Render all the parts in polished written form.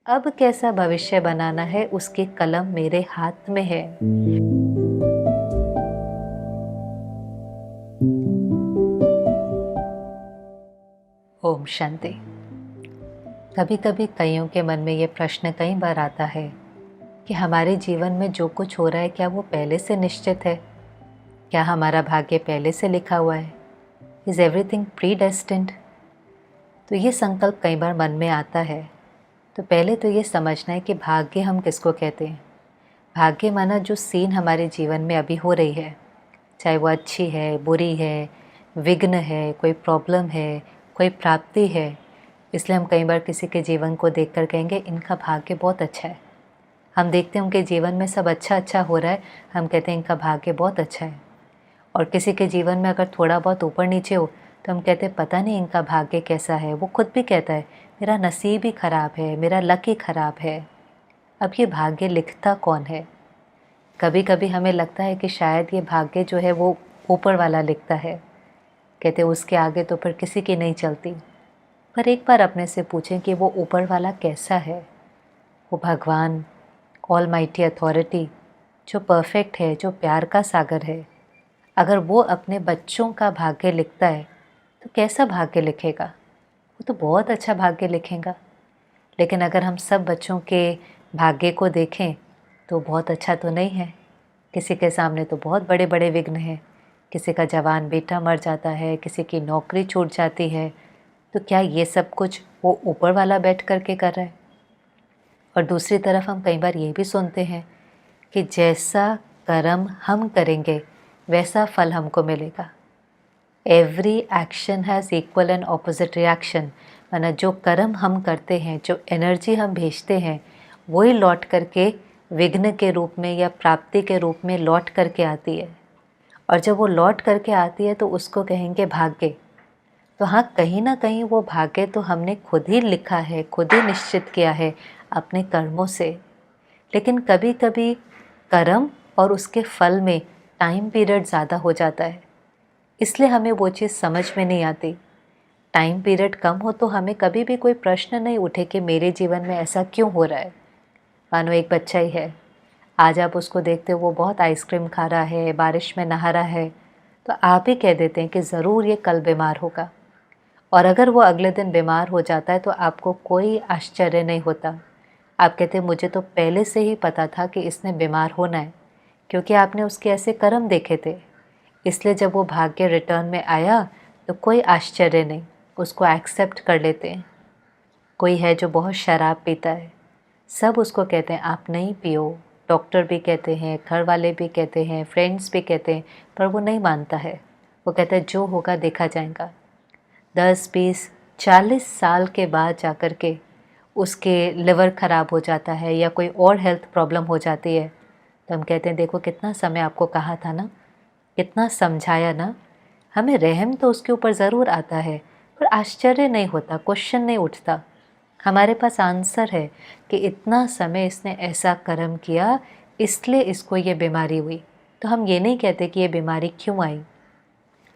अब कैसा भविष्य बनाना है उसकी कलम मेरे हाथ में है। ओम शांति। कभी कभी कईयों के मन में ये प्रश्न कई बार आता है कि हमारे जीवन में जो कुछ हो रहा है क्या वो पहले से निश्चित है? क्या हमारा भाग्य पहले से लिखा हुआ है? Is everything pre destined? तो ये संकल्प कई बार मन में आता है। तो पहले तो ये समझना है कि भाग्य हम किसको कहते हैं। भाग्य माना जो सीन हमारे जीवन में अभी हो रही है, चाहे वो अच्छी है, बुरी है, विघ्न है, कोई प्रॉब्लम है, कोई प्राप्ति है। इसलिए हम कई बार किसी के जीवन को देखकर कहेंगे इनका भाग्य बहुत अच्छा है। हम देखते हैं उनके जीवन में सब अच्छा अच्छा हो रहा है, हम कहते हैं इनका भाग्य बहुत अच्छा है। और किसी के जीवन में अगर थोड़ा बहुत ऊपर नीचे हो तो हम कहते हैं पता नहीं इनका भाग्य कैसा है। वो खुद भी कहता है मेरा नसीब ही ख़राब है, मेरा लक ही ख़राब है। अब ये भाग्य लिखता कौन है? कभी कभी हमें लगता है कि शायद ये भाग्य जो है वो ऊपर वाला लिखता है। कहते उसके आगे तो फिर किसी की नहीं चलती। पर एक बार अपने से पूछें कि वो ऊपर वाला कैसा है? वो भगवान, ऑलमाइटी अथॉरिटी, जो परफेक्ट है, जो प्यार का सागर है, अगर वो अपने बच्चों का भाग्य लिखता है तो कैसा भाग्य लिखेगा? वो तो बहुत अच्छा भाग्य लिखेगा। लेकिन अगर हम सब बच्चों के भाग्य को देखें तो बहुत अच्छा तो नहीं है। किसी के सामने तो बहुत बड़े बड़े विघ्न हैं। किसी का जवान बेटा मर जाता है, किसी की नौकरी छूट जाती है। तो क्या ये सब कुछ वो ऊपर वाला बैठ करके कर रहा है? और दूसरी तरफ हम कई बार ये भी सुनते हैं कि जैसा कर्म हम करेंगे वैसा फल हमको मिलेगा। Every action has equal and opposite reaction. माना जो कर्म हम करते हैं, जो एनर्जी हम भेजते हैं, वही लौट करके विघ्न के रूप में या प्राप्ति के रूप में लौट करके आती है। और जब वो लौट करके आती है तो उसको कहेंगे भाग्य। तो हाँ, कहीं ना कहीं वो भाग्य तो हमने खुद ही लिखा है, खुद ही निश्चित किया है अपने कर्मों से। लेकिन कभी कभी कर्म और उसके फल में टाइम पीरियड ज़्यादा हो जाता है, इसलिए हमें वो चीज़ समझ में नहीं आती। टाइम पीरियड कम हो तो हमें कभी भी कोई प्रश्न नहीं उठे कि मेरे जीवन में ऐसा क्यों हो रहा है। मानो एक बच्चा ही है, आज आप उसको देखते हो वो बहुत आइसक्रीम खा रहा है, बारिश में नहा रहा है, तो आप ही कह देते हैं कि ज़रूर ये कल बीमार होगा। और अगर वो अगले दिन बीमार हो जाता है तो आपको कोई आश्चर्य नहीं होता। आप कहते हैं मुझे तो पहले से ही पता था कि इसने बीमार होना है, क्योंकि आपने उसके ऐसे कर्म देखे थे। इसलिए जब वो भाग्य रिटर्न में आया तो कोई आश्चर्य नहीं, उसको एक्सेप्ट कर लेते हैं। कोई है जो बहुत शराब पीता है, सब उसको कहते हैं आप नहीं पियो, डॉक्टर भी कहते हैं, घर वाले भी कहते हैं, फ्रेंड्स भी कहते हैं, पर वो नहीं मानता है। वो कहता है जो होगा देखा जाएगा। 10, 20, 40 साल के बाद जाकर के उसके लिवर ख़राब हो जाता है या कोई और हेल्थ प्रॉब्लम हो जाती है, तो हम कहते हैं देखो कितना समय आपको कहा था ना, कितना समझाया ना। हमें रहम तो उसके ऊपर ज़रूर आता है, पर आश्चर्य नहीं होता, क्वेश्चन नहीं उठता। हमारे पास आंसर है कि इतना समय इसने ऐसा कर्म किया, इसलिए इसको ये बीमारी हुई। तो हम ये नहीं कहते कि ये बीमारी क्यों आई।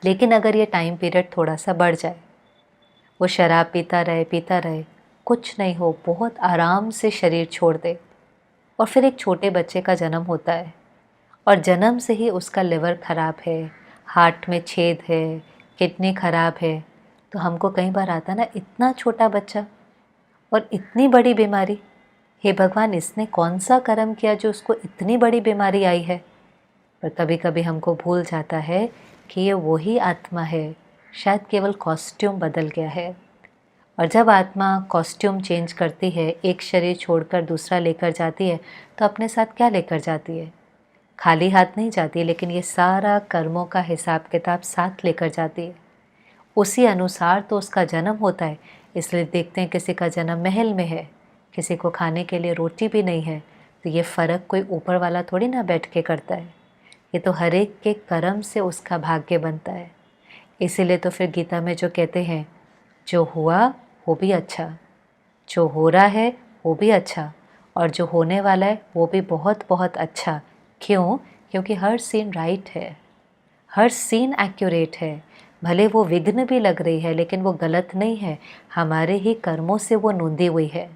लेकिन अगर ये टाइम पीरियड थोड़ा सा बढ़ जाए, वो शराब पीता रहे, कुछ नहीं हो, बहुत आराम से शरीर छोड़ दे, और फिर एक छोटे बच्चे का जन्म होता है और जन्म से ही उसका लिवर ख़राब है, हार्ट में छेद है, किडनी ख़राब है, तो हमको कई बार आता ना इतना छोटा बच्चा और इतनी बड़ी बीमारी। हे भगवान, इसने कौन सा कर्म किया जो उसको इतनी बड़ी बीमारी आई है? पर कभी कभी हमको भूल जाता है कि ये वही आत्मा है, शायद केवल कॉस्ट्यूम बदल गया है। और जब आत्मा कॉस्ट्यूम चेंज करती है, एक शरीर छोड़कर दूसरा लेकर जाती है, तो अपने साथ क्या लेकर जाती है? खाली हाथ नहीं जाती, लेकिन ये सारा कर्मों का हिसाब किताब साथ लेकर जाती है। उसी अनुसार तो उसका जन्म होता है। इसलिए देखते हैं किसी का जन्म महल में है, किसी को खाने के लिए रोटी भी नहीं है। तो ये फ़र्क कोई ऊपर वाला थोड़ी ना बैठ के करता है, ये तो हर एक के कर्म से उसका भाग्य बनता है। इसीलिए तो फिर गीता में जो कहते हैं, जो हुआ वो भी अच्छा, जो हो रहा है वो भी अच्छा, और जो होने वाला है वो भी बहुत बहुत अच्छा। क्यों? क्योंकि हर सीन राइट है, हर सीन एक्यूरेट है। भले वो विघ्न भी लग रही है लेकिन वो गलत नहीं है, हमारे ही कर्मों से वो नूंदी हुई है।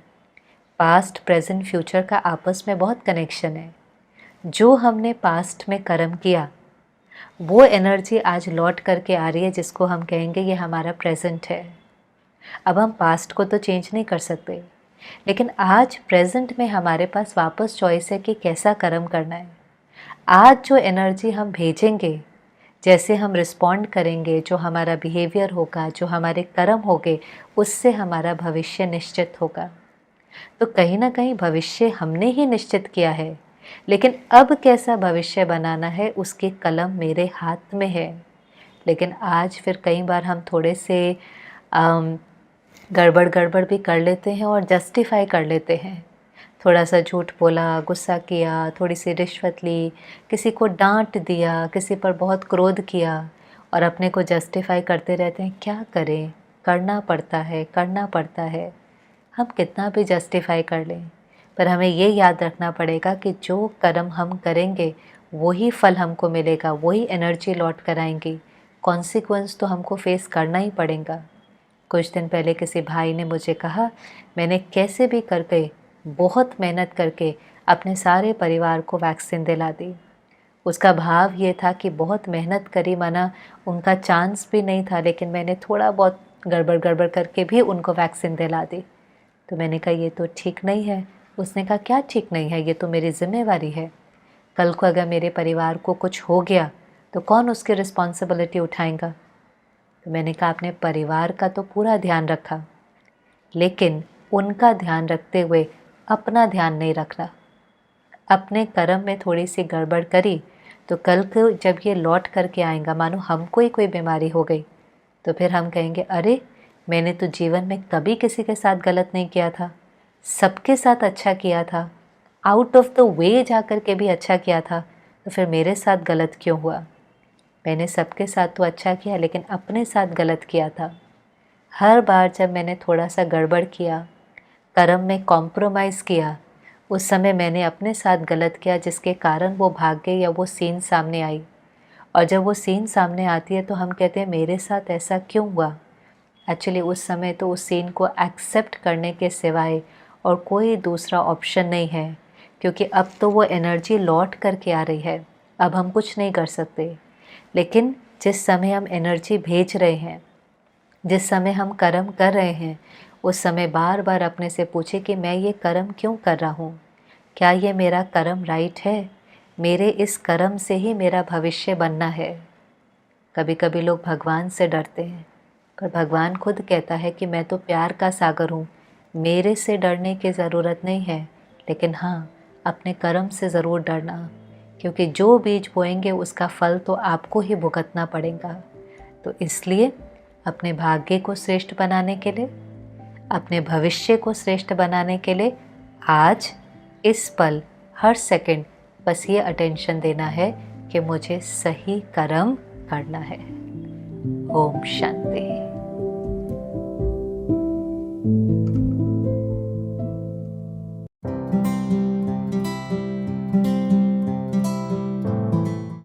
पास्ट, प्रेजेंट, फ्यूचर का आपस में बहुत कनेक्शन है। जो हमने पास्ट में कर्म किया वो एनर्जी आज लौट करके आ रही है, जिसको हम कहेंगे ये हमारा प्रेजेंट है। अब हम पास्ट को तो चेंज नहीं कर सकते, लेकिन आज प्रेजेंट में हमारे पास वापस चॉइस है कि कैसा कर्म करना है। आज जो एनर्जी हम भेजेंगे, जैसे हम रिस्पॉन्ड करेंगे, जो हमारा बिहेवियर होगा, जो हमारे कर्म होंगे, उससे हमारा भविष्य निश्चित होगा। तो कहीं ना कहीं भविष्य हमने ही निश्चित किया है, लेकिन अब कैसा भविष्य बनाना है उसकी कलम मेरे हाथ में है। लेकिन आज फिर कई बार हम थोड़े से गड़बड़ गड़बड़ भी कर लेते हैं और जस्टिफाई कर लेते हैं। थोड़ा सा झूठ बोला, गुस्सा किया, थोड़ी सी रिश्वत ली, किसी को डांट दिया, किसी पर बहुत क्रोध किया और अपने को जस्टिफाई करते रहते हैं। क्या करें, करना पड़ता है, करना पड़ता है। हम कितना भी जस्टिफाई कर लें, पर हमें ये याद रखना पड़ेगा कि जो कर्म हम करेंगे वही फल हमको मिलेगा, वही एनर्जी लौट कर आएंगी। कॉन्सिक्वेंस तो हमको फेस करना ही पड़ेगा। कुछ दिन पहले किसी भाई ने मुझे कहा, मैंने कैसे भी करके, बहुत मेहनत करके अपने सारे परिवार को वैक्सीन दिला दी। उसका भाव ये था कि बहुत मेहनत करी, माना उनका चांस भी नहीं था, लेकिन मैंने थोड़ा बहुत गड़बड़ गड़बड़ करके भी उनको वैक्सीन दिला दी। तो मैंने कहा ये तो ठीक नहीं है। उसने कहा क्या ठीक नहीं है, ये तो मेरी जिम्मेवारी है। कल को अगर मेरे परिवार को कुछ हो गया तो कौन उसकी रिस्पॉन्सिबिलिटी उठाएगा। तो मैंने कहा अपने परिवार का तो पूरा ध्यान रखा, लेकिन उनका ध्यान रखते हुए अपना ध्यान नहीं रखना। अपने कर्म में थोड़ी सी गड़बड़ करी तो कल को जब ये लौट करके आएगा, मानो हमको ही कोई बीमारी हो गई, तो फिर हम कहेंगे अरे मैंने तो जीवन में कभी किसी के साथ गलत नहीं किया था, सबके साथ अच्छा किया था, आउट ऑफ द वे जा कर के भी अच्छा किया था, तो फिर मेरे साथ गलत क्यों हुआ। मैंने सबके साथ तो अच्छा किया, लेकिन अपने साथ गलत किया था। हर बार जब मैंने थोड़ा सा गड़बड़ किया, कर्म में कॉम्प्रोमाइज़ किया, उस समय मैंने अपने साथ गलत किया, जिसके कारण वो भाग गई या वो सीन सामने आई। और जब वो सीन सामने आती है तो हम कहते हैं मेरे साथ ऐसा क्यों हुआ। एक्चुअली उस समय तो उस सीन को एक्सेप्ट करने के सिवाय और कोई दूसरा ऑप्शन नहीं है, क्योंकि अब तो वो एनर्जी लौट करके आ रही है, अब हम कुछ नहीं कर सकते। लेकिन जिस समय हम एनर्जी भेज रहे हैं, जिस समय हम कर्म कर रहे हैं, उस समय बार बार अपने से पूछे कि मैं ये कर्म क्यों कर रहा हूँ, क्या ये मेरा कर्म राइट है, मेरे इस कर्म से ही मेरा भविष्य बनना है। कभी कभी लोग भगवान से डरते हैं, पर भगवान खुद कहता है कि मैं तो प्यार का सागर हूँ, मेरे से डरने की ज़रूरत नहीं है, लेकिन हाँ अपने कर्म से ज़रूर डरना, क्योंकि जो बीज बोएंगे उसका फल तो आपको ही भुगतना पड़ेगा। तो इसलिए अपने भाग्य को श्रेष्ठ बनाने के लिए, अपने भविष्य को श्रेष्ठ बनाने के लिए आज इस पल हर सेकंड बस ये अटेंशन देना है कि मुझे सही कर्म करना है। ओम शांति।